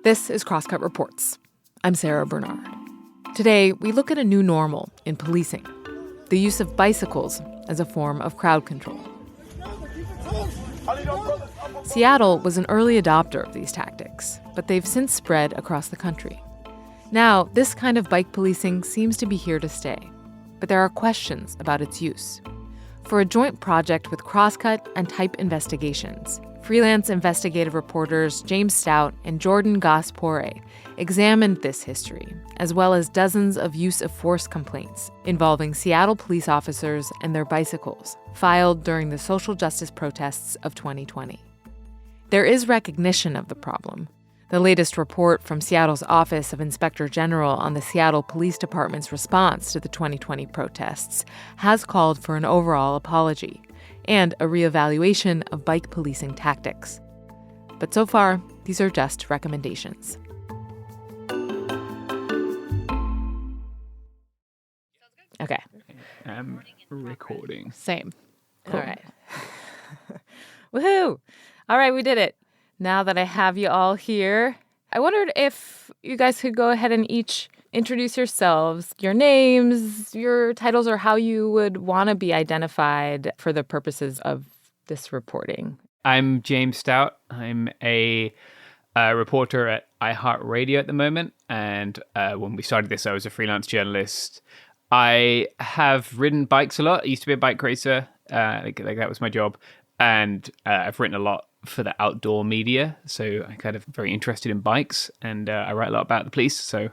This is Crosscut Reports. I'm Sarah Bernard. Today, we look at a new normal in policing, the use of bicycles as a form of crowd control. Seattle was an early adopter of these tactics, but they've since spread across the country. Now, this kind of bike policing seems to be here to stay, but there are questions about its use. For a joint project with Crosscut and Type Investigations, Freelance investigative reporters James Stout and Jordan Gass-Pooré examined this history, as well as dozens of use-of-force complaints involving Seattle police officers and their bicycles, filed during the social justice protests of 2020. There is recognition of the problem. The latest report from Seattle's Office of Inspector General on the Seattle Police Department's response to the 2020 protests has called for an overall apology and a reevaluation of bike policing tactics. But so far, these are just recommendations. Okay. I'm recording. Same. Cool. All right. Woohoo! All right, we did it. Now that I have you all here, I wondered if you guys could go ahead and each introduce yourselves, your names, your titles, or how you would want to be identified for the purposes of this reporting. I'm James Stout. I'm a reporter at iHeartRadio at the moment. And when we started this, I was a freelance journalist. I have ridden bikes a lot. I used to be a bike racer. Like that was my job. And I've written a lot for the outdoor media. So I'm kind of very interested in bikes. And I write a lot about the police. So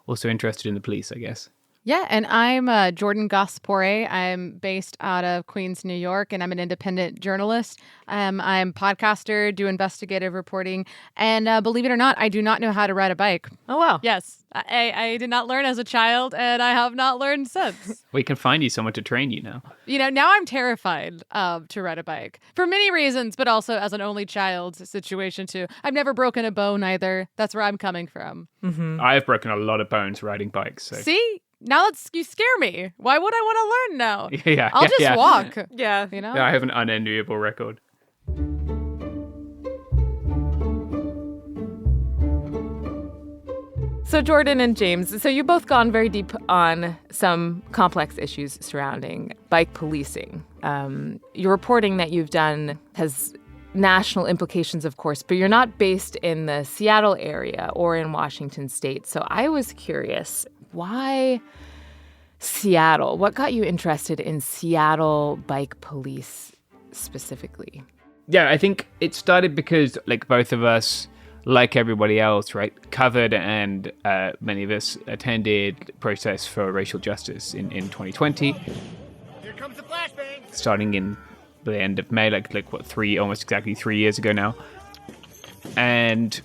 also interested in the police, I guess. Yeah, and I'm Jordan Gass-Pooré. I'm based out of Queens, New York, and I'm an independent journalist. I'm a podcaster, do investigative reporting, and believe it or not, I do not know how to ride a bike. Oh, wow. Yes, I did not learn as a child, and I have not learned since. We can find you someone to train you now. You know, now I'm terrified to ride a bike for many reasons, but also as an only child situation too. I've never broken a bone either. That's where I'm coming from. Mm-hmm. I've broken a lot of bones riding bikes. So. See? Now you scare me. Why would I want to learn now? Yeah, I'll just walk. Yeah. You know? Yeah, I have an unenviable record. So Jordan and James, so you've both gone very deep on some complex issues surrounding bike policing. Your reporting that you've done has national implications, of course, but you're not based in the Seattle area or in Washington state. So I was curious, why Seattle? What got you interested in Seattle bike police specifically? Yeah, I think it started because, like, both of us, like everybody else, right, covered and many of us attended protests for racial justice in 2020. Here comes the flashbang. Starting in the end of May, almost exactly 3 years ago now. And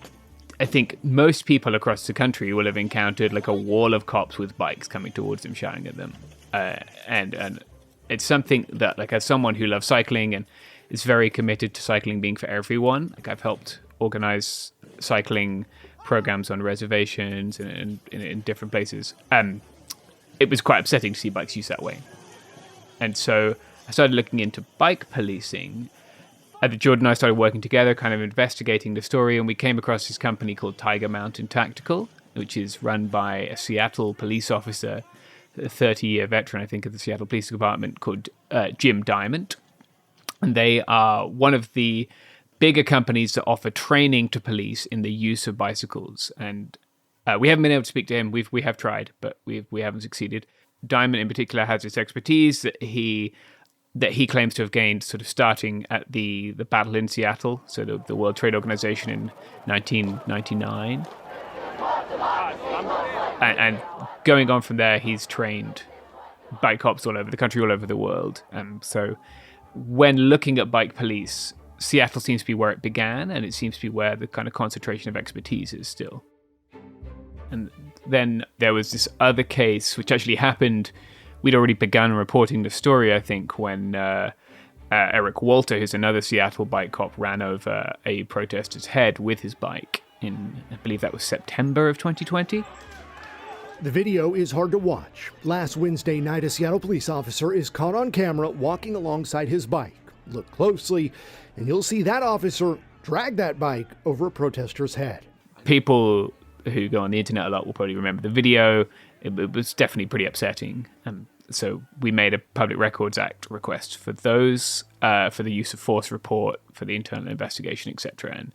I think most people across the country will have encountered like a wall of cops with bikes coming towards them, shouting at them. And it's something that, like, as someone who loves cycling and is very committed to cycling being for everyone, like, I've helped organize cycling programs on reservations and in different places. It was quite upsetting to see bikes used that way. And so I started looking into bike policing. Jordan and I started working together, kind of investigating the story, and we came across this company called Tiger Mountain Tactical, which is run by a Seattle police officer, a 30-year veteran, I think, of the Seattle Police Department, called Jim Diamond. And they are one of the bigger companies that offer training to police in the use of bicycles. And we haven't been able to speak to him. We have tried, but we haven't succeeded. Diamond in particular has this expertise that he claims to have gained sort of starting at the battle in Seattle, so the World Trade Organization in 1999. And going on from there, he's trained bike cops all over the country, all over the world. So when looking at bike police, Seattle seems to be where it began, and it seems to be where the kind of concentration of expertise is still. And then there was this other case, which actually happened. We'd already begun reporting the story, I think, when Eric Walter, who's another Seattle bike cop, ran over a protester's head with his bike in, I believe that was September of 2020. The video is hard to watch. Last Wednesday night, a Seattle police officer is caught on camera walking alongside his bike. Look closely, and you'll see that officer drag that bike over a protester's head. People who go on the internet a lot will probably remember the video. It was definitely pretty upsetting. So we made a Public Records Act request for those, for the use of force report, for the internal investigation, etc.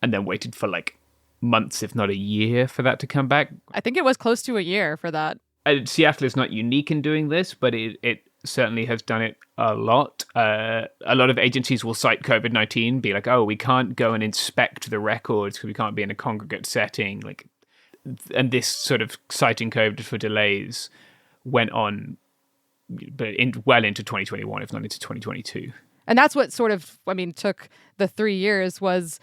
And then waited for like months, if not a year, for that to come back. I think it was close to a year for that. Seattle is not unique in doing this, but it certainly has done it a lot. A lot of agencies will cite COVID-19, be like, oh, we can't go and inspect the records because we can't be in a congregate setting. And this sort of citing COVID for delays went on well into 2021, if not into 2022. And that's what sort of, took the 3 years was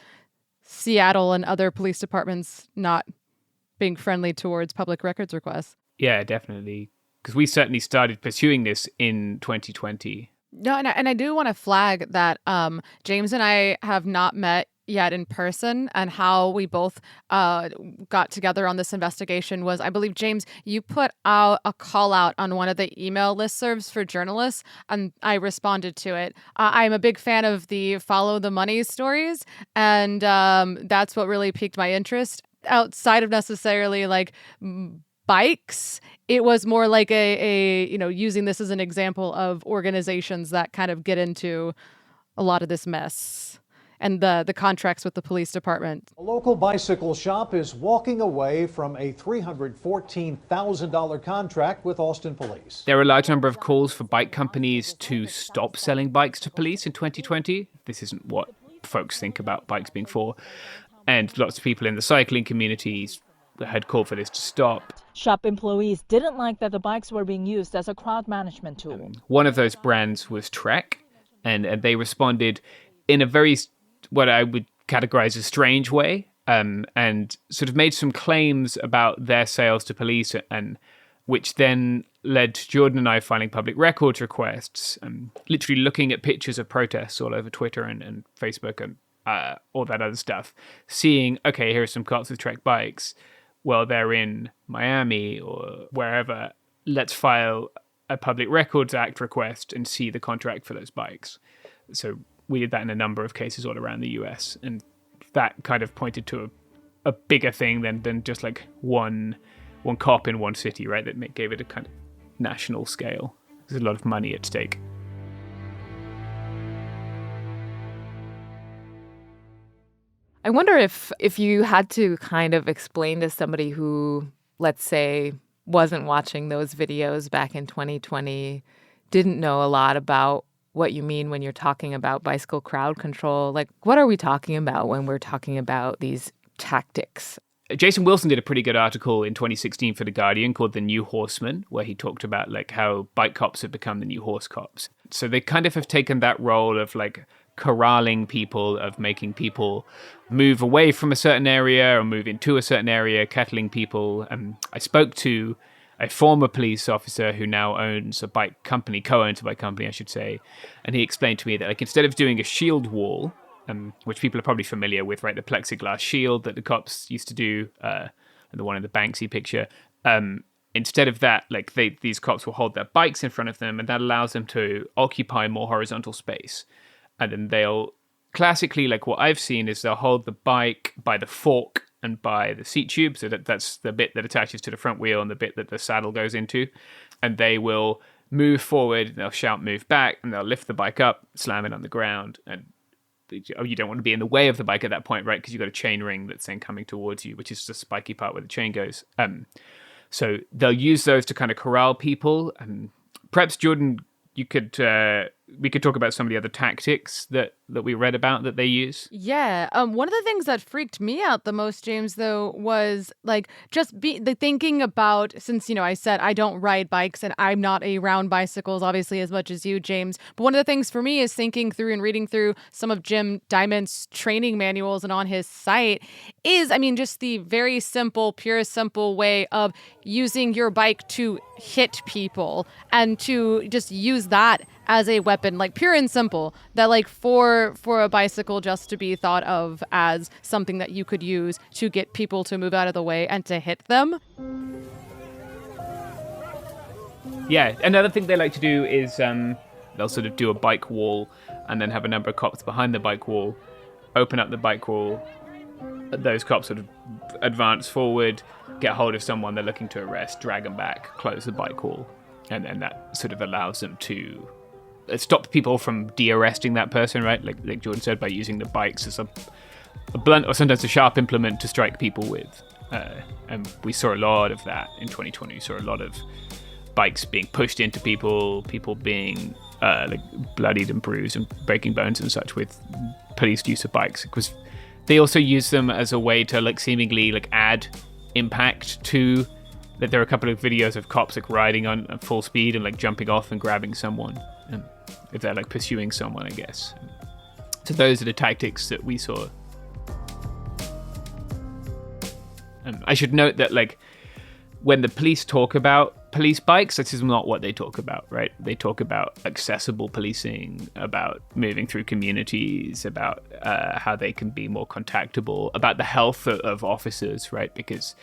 Seattle and other police departments not being friendly towards public records requests. Yeah, definitely. Because we certainly started pursuing this in 2020. No, and I do want to flag that James and I have not met yet in person, and how we both got together on this investigation was, I believe, James, you put out a call out on one of the email listservs for journalists, and I responded to it. I'm a big fan of the follow the money stories, and that's what really piqued my interest. Outside of necessarily like bikes, it was more like a using this as an example of organizations that kind of get into a lot of this mess and the contracts with the police department. A local bicycle shop is walking away from a $314,000 contract with Austin Police. There were a large number of calls for bike companies to stop selling bikes to police in 2020. This isn't what folks think about bikes being for. And lots of people in the cycling communities had called for this to stop. Shop employees didn't like that the bikes were being used as a crowd management tool. One of those brands was Trek, and they responded in a very, what I would categorize as strange way, and sort of made some claims about their sales to police, and which then led to Jordan and I filing public records requests, literally looking at pictures of protests all over Twitter and Facebook and all that other stuff, seeing, okay, here are some cops with Trek bikes. Well, they're in Miami or wherever. Let's file a Public Records Act request and see the contract for those bikes. So we did that in a number of cases all around the US. And that kind of pointed to a bigger thing than just like one cop in one city, right? That gave it a kind of national scale. There's a lot of money at stake. I wonder if you had to kind of explain to somebody who, let's say, wasn't watching those videos back in 2020, didn't know a lot about what you mean when you're talking about bicycle crowd control. Like, what are we talking about when we're talking about these tactics? Jason Wilson did a pretty good article in 2016 for The Guardian called The New Horseman, where he talked about like how bike cops have become the new horse cops. So they kind of have taken that role of like corralling people, of making people move away from a certain area or move into a certain area, kettling people. I spoke to a former police officer who now owns a bike company, co-owns a bike company, I should say, and he explained to me that like instead of doing a shield wall, which people are probably familiar with, right, the plexiglass shield that the cops used to do, and the one in the Banksy picture, instead of that, like these cops will hold their bikes in front of them, and that allows them to occupy more horizontal space. And then they'll classically, like what I've seen is they'll hold the bike by the fork and by the seat tube. So that's the bit that attaches to the front wheel and the bit that the saddle goes into. And they will move forward, they'll shout, move back, and they'll lift the bike up, slam it on the ground. And you don't want to be in the way of the bike at that point, right? Because you've got a chain ring that's then coming towards you, which is the spiky part where the chain goes. So they'll use those to kind of corral people. Perhaps, Jordan, you could we could talk about some of the other tactics that we read about that they use. Yeah. One of the things that freaked me out the most, James, though, was like just the thinking about, since, I said I don't ride bikes and I'm not around bicycles, obviously, as much as you, James. But one of the things for me is thinking through and reading through some of Jim Diamond's training manuals and on his site is, just the very simple, pure, simple way of using your bike to hit people and to just use that as a weapon, like pure and simple, that like for a bicycle just to be thought of as something that you could use to get people to move out of the way and to hit them. Yeah, another thing they like to do is they'll sort of do a bike wall and then have a number of cops behind the bike wall, open up the bike wall, those cops sort of advance forward, get hold of someone they're looking to arrest, drag them back, close the bike haul, and then that sort of allows them to stop people from de-arresting that person, right? Like Jordan said, by using the bikes as a blunt or sometimes a sharp implement to strike people with. And we saw a lot of that in 2020. We saw a lot of bikes being pushed into people being like bloodied and bruised and breaking bones and such with police use of bikes. Because they also use them as a way to like seemingly like add impact to. That there are a couple of videos of cops like riding on at full speed and like jumping off and grabbing someone if they're like pursuing someone, I guess. So those are the tactics that we saw. I should note that like when the police talk about police bikes, this is not what they talk about, right? They talk about accessible policing, about moving through communities, about how they can be more contactable, about the health of officers, right? Because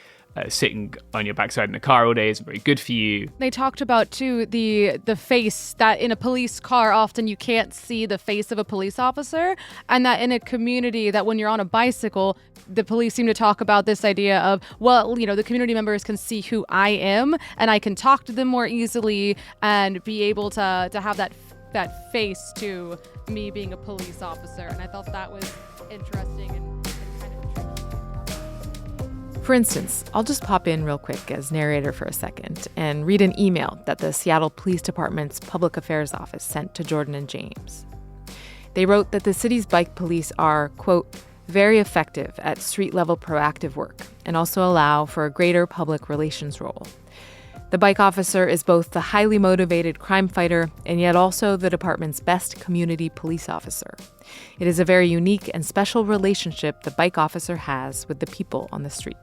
sitting on your backside in a car all day isn't very good for you. They talked about, too, the face, that in a police car, often you can't see the face of a police officer, and that in a community, that when you're on a bicycle, the police seem to talk about this idea of, well, you know, the community members can see who I am, and I can talk to them more easily and be able to have that face to me being a police officer. And I thought that was interesting and kind of tricky. For instance, I'll just pop in real quick as narrator for a second and read an email that the Seattle Police Department's Public Affairs Office sent to Jordan and James. They wrote that the city's bike police are, quote, very effective at street-level proactive work and also allow for a greater public relations role. The bike officer is both the highly motivated crime fighter and yet also the department's best community police officer. It is a very unique and special relationship the bike officer has with the people on the street.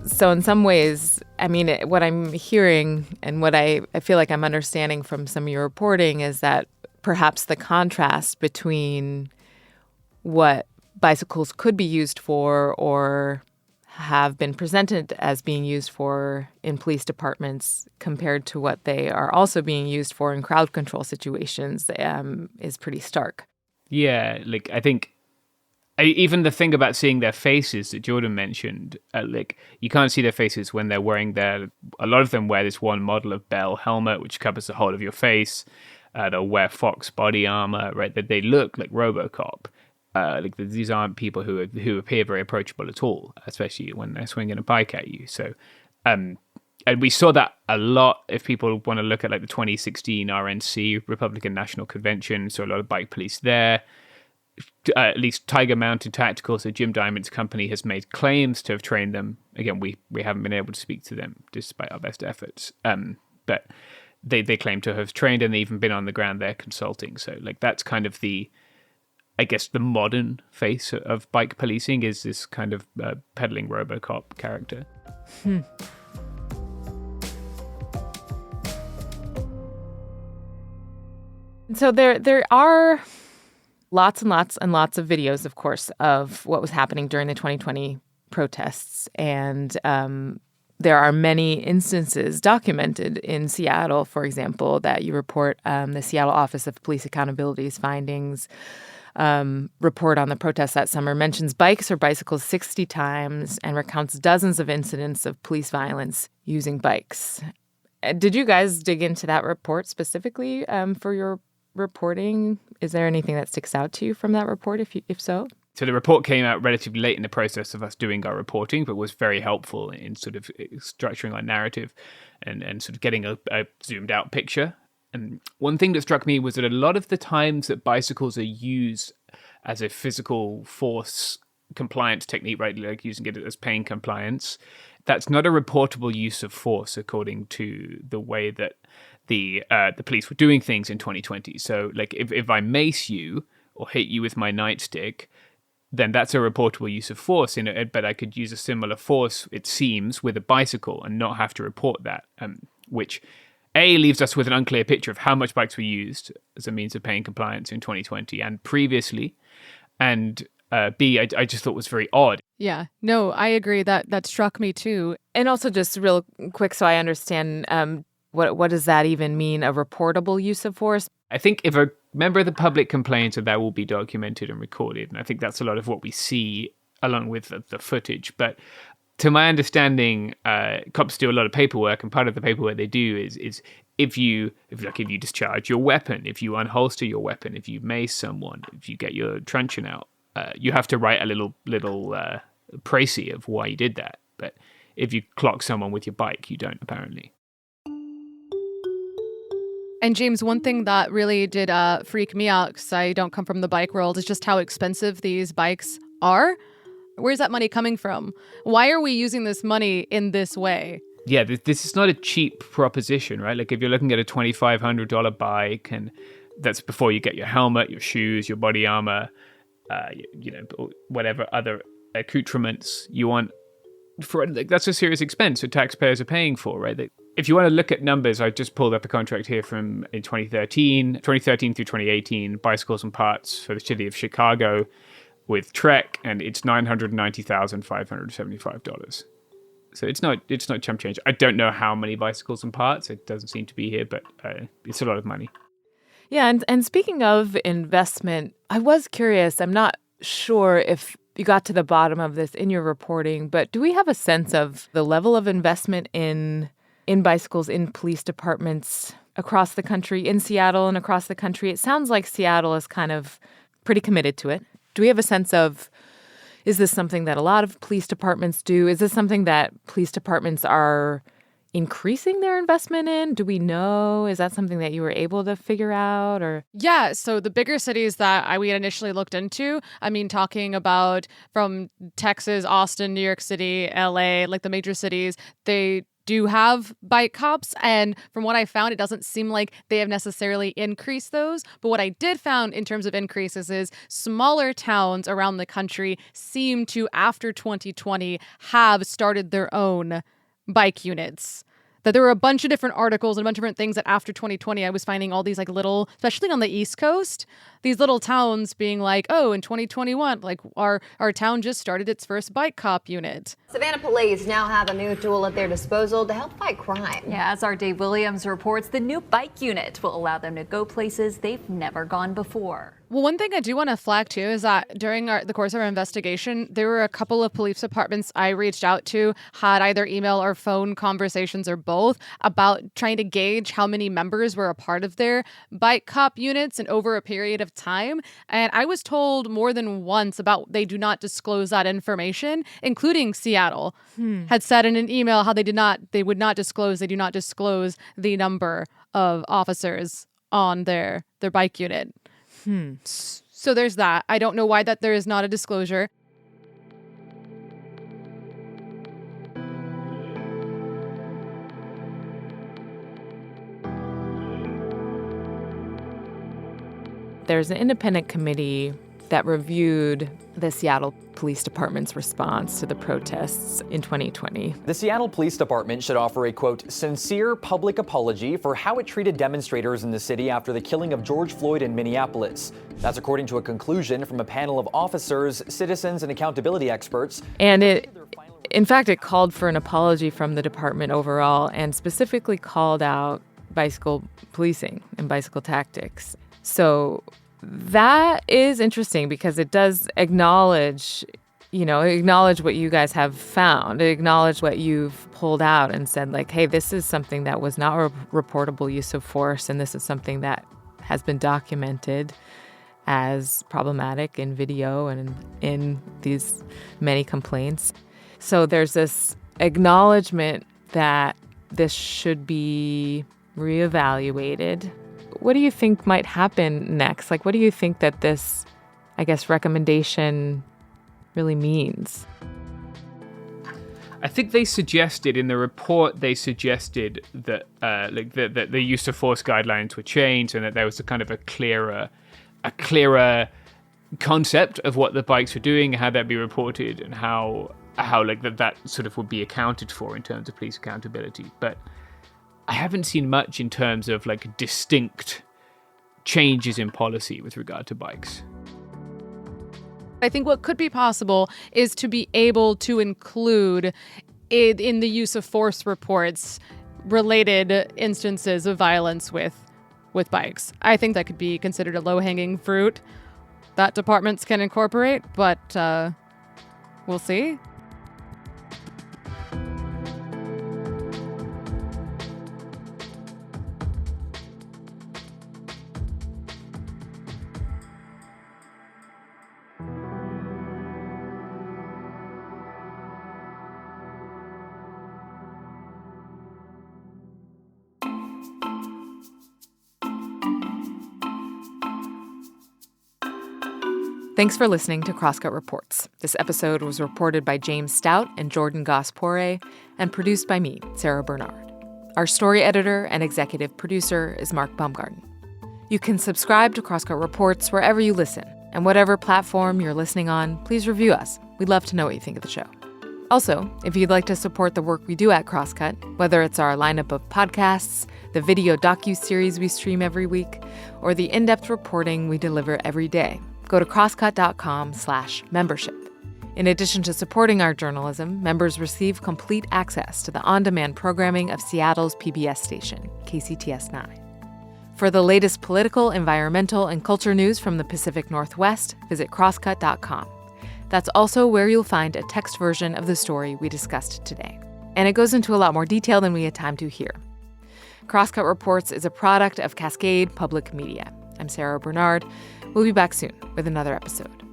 So in some ways, I mean, what I'm hearing and what I feel like I'm understanding from some of your reporting is that perhaps the contrast between what bicycles could be used for or have been presented as being used for in police departments compared to what they are also being used for in crowd control situations is pretty stark. Yeah, like I think even the thing about seeing their faces that Jordan mentioned, like you can't see their faces when they're wearing a lot of them wear this one model of Bell helmet, which covers the whole of your face. They'll wear Fox body armor, right? That they look like RoboCop. Like these aren't people who appear very approachable at all, especially when they're swinging a bike at you. So, and we saw that a lot. If people want to look at like the 2016 RNC Republican National Convention, so a lot of bike police there. At least Tiger Mountain Tactical, so Jim Diamond's company, has made claims to have trained them. Again, we haven't been able to speak to them despite our best efforts. But they claim to have trained and even been on the ground there consulting. So like that's kind of the modern face of bike policing is this kind of peddling RoboCop character. So there are lots and lots and lots of videos, of course, of what was happening during the 2020 protests. And there are many instances documented in Seattle, for example, that you report. The Seattle Office of Police Accountability's findings report on the protests that summer mentions bikes or bicycles 60 times and recounts dozens of incidents of police violence using bikes. Did you guys dig into that report specifically for your reporting? Is there anything that sticks out to you from that report, if so? So the report came out relatively late in the process of us doing our reporting, but was very helpful in sort of structuring our narrative and sort of getting a zoomed out picture. And one thing that struck me was that a lot of the times that bicycles are used as a physical force compliance technique, right, like using it as pain compliance, that's not a reportable use of force according to the way that the police were doing things in 2020. So like if I mace you or hit you with my nightstick, then that's a reportable use of force. But I could use a similar force, it seems, with a bicycle and not have to report that, which A, leaves us with an unclear picture of how much bikes were used as a means of pain compliance in 2020 and previously, and B, I just thought was very odd. Yeah, no, I agree. That struck me too. And also just real quick so I understand, What does that even mean, a reportable use of force? I think if a member of the public complains, that will be documented and recorded. And I think that's a lot of what we see along with the footage. But to my understanding, cops do a lot of paperwork, and part of the paperwork they do is if you discharge your weapon, if you unholster your weapon, if you mace someone, if you get your truncheon out, you have to write a little précis of why you did that. But if you clock someone with your bike, you don't, apparently. And James, one thing that really did freak me out, because I don't come from the bike world, is just how expensive these bikes are. Where's that money coming from? Why are we using this money in this way? Yeah, this is not a cheap proposition, right? Like if you're looking at a $2,500 bike, and that's before you get your helmet, your shoes, your body armor, whatever other accoutrements you want. That's a serious expense that taxpayers are paying for, right? If you want to look at numbers, I just pulled up a contract here from in 2013 through 2018, bicycles and parts for the city of Chicago with Trek, and it's $990,575. So it's not chump change. I don't know how many bicycles and parts. It doesn't seem to be here, but it's a lot of money. Yeah, and speaking of investment, I was curious. I'm not sure if you got to the bottom of this in your reporting, but do we have a sense of the level of investment in bicycles in police departments across the country, in Seattle and across the country? It sounds like Seattle is kind of pretty committed to it. Do we have a sense of, is this something that a lot of police departments do? Is this something that police departments are increasing their investment in? Do we know? Is that something that you were able to figure out? Or Yeah, so the bigger cities that we had initially looked into, I mean, talking about from Texas, Austin, New York City, LA, like the major cities, they do have bike cops, and from what I found, it doesn't seem like they have necessarily increased those. But what I did found in terms of increases is smaller towns around the country seem to, after 2020, have started their own bike units. That there were a bunch of different articles and a bunch of different things that after 2020, I was finding all these like little, especially on the East Coast, these little towns being like, oh, in 2021, like our town just started its first bike cop unit. Savannah police now have a new tool at their disposal to help fight crime. Yeah, as our Dave Williams reports, the new bike unit will allow them to go places they've never gone before. Well, one thing I do want to flag, too, is that during the course of our investigation, there were a couple of police departments I reached out to, had either email or phone conversations or both, about trying to gauge how many members were a part of their bike cop units and over a period of time. And I was told more than once about they do not disclose that information, including Seattle had said in an email how they do not disclose the number of officers on their bike unit. So there's that. I don't know why that there is not a disclosure. there's an independent committee that reviewed the Seattle Police Department's response to the protests in 2020. The Seattle Police Department should offer a, quote, sincere public apology for how it treated demonstrators in the city after the killing of George Floyd in Minneapolis. That's according to a conclusion from a panel of officers, citizens, and accountability experts. And in fact, it called for an apology from the department overall and specifically called out bicycle policing and bicycle tactics. So that is interesting because it does acknowledge what you guys have found, acknowledge what you've pulled out and said, like, hey, this is something that was not a reportable use of force, and this is something that has been documented as problematic in video and in these many complaints. So there's this acknowledgement that this should be reevaluated. What do you think might happen next? Like, what do you think that this, recommendation really means? I think they suggested in the report, that the use of force guidelines were changed and that there was a kind of a clearer concept of what the bikes were doing, how that'd be reported, and how that sort of would be accounted for in terms of police accountability. But I haven't seen much in terms of distinct changes in policy with regard to bikes. I think what could be possible is to be able to include in the use of force reports related instances of violence with bikes. I think that could be considered a low-hanging fruit that departments can incorporate, but we'll see. Thanks for listening to Crosscut Reports. This episode was reported by James Stout and Jordan Gass-Pooré and produced by me, Sarah Bernard. Our story editor and executive producer is Mark Baumgarten. You can subscribe to Crosscut Reports wherever you listen, and whatever platform you're listening on, please review us. We'd love to know what you think of the show. Also, if you'd like to support the work we do at Crosscut, whether it's our lineup of podcasts, the video docuseries we stream every week, or the in-depth reporting we deliver every day, go to crosscut.com/membership. In addition to supporting our journalism, members receive complete access to the on-demand programming of Seattle's PBS station, KCTS 9. For the latest political, environmental, and culture news from the Pacific Northwest, visit crosscut.com. That's also where you'll find a text version of the story we discussed today. And it goes into a lot more detail than we had time to here. Crosscut Reports is a product of Cascade Public Media. I'm Sarah Bernard. We'll be back soon with another episode.